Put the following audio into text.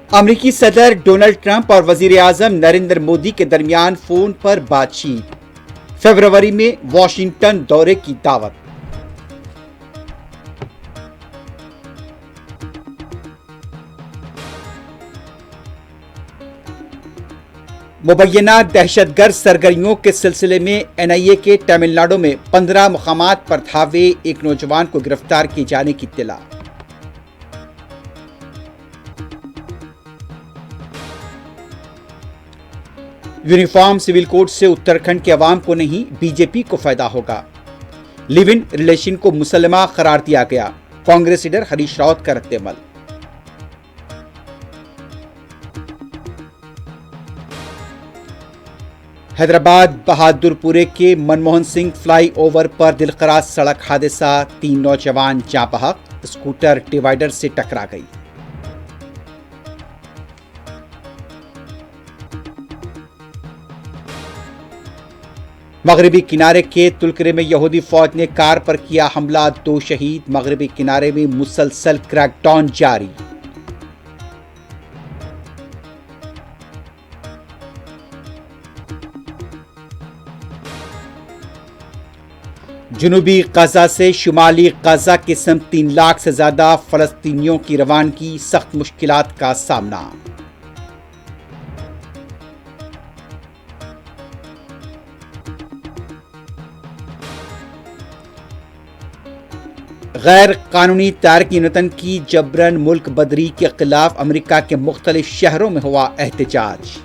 امریکی صدر Donald Trump اور وزیر اعظم نریندر مودی کے درمیان فون پر بات چیت، فروری میں واشنگٹن دورے کی دعوت۔ مبینہ دہشت گرد سرگرمیوں کے سلسلے میں NIA کے تمل ناڈو میں 15 مقامات پر دھاوے ایک نوجوان کو گرفتار کیے جانے کی اطلاع۔ یونیفارم سول کوڈ سے اتراکھنڈ کے عوام کو نہیں BJP کو فائدہ ہوگا۔ لیو ان ریلیشن کو مسلمہ قرار دیا گیا، کانگریس لیڈر ہریش راوت کا رد عمل۔ حیدرآباد بہادر پورے کے منموہن سنگھ فلائی اوور پر دلخراش سڑک حادثہ، 3 نوجوان جاں بحق، اسکوٹر ڈیوائیڈر سے ٹکرا گئی۔ مغربی کنارے کے تلکرے میں یہودی فوج نے کار پر کیا حملہ، 2 شہید۔ مغربی کنارے میں مسلسل کریک ڈاؤن جاری۔ جنوبی غزہ سے شمالی غزہ کی سمت 3 لاکھ سے زیادہ فلسطینیوں کی روانگی، سخت مشکلات کا سامنا۔ غیر قانونی تارکین وطن کی جبراً ملک بدری کے خلاف امریکہ کے مختلف شہروں میں ہوا احتجاج۔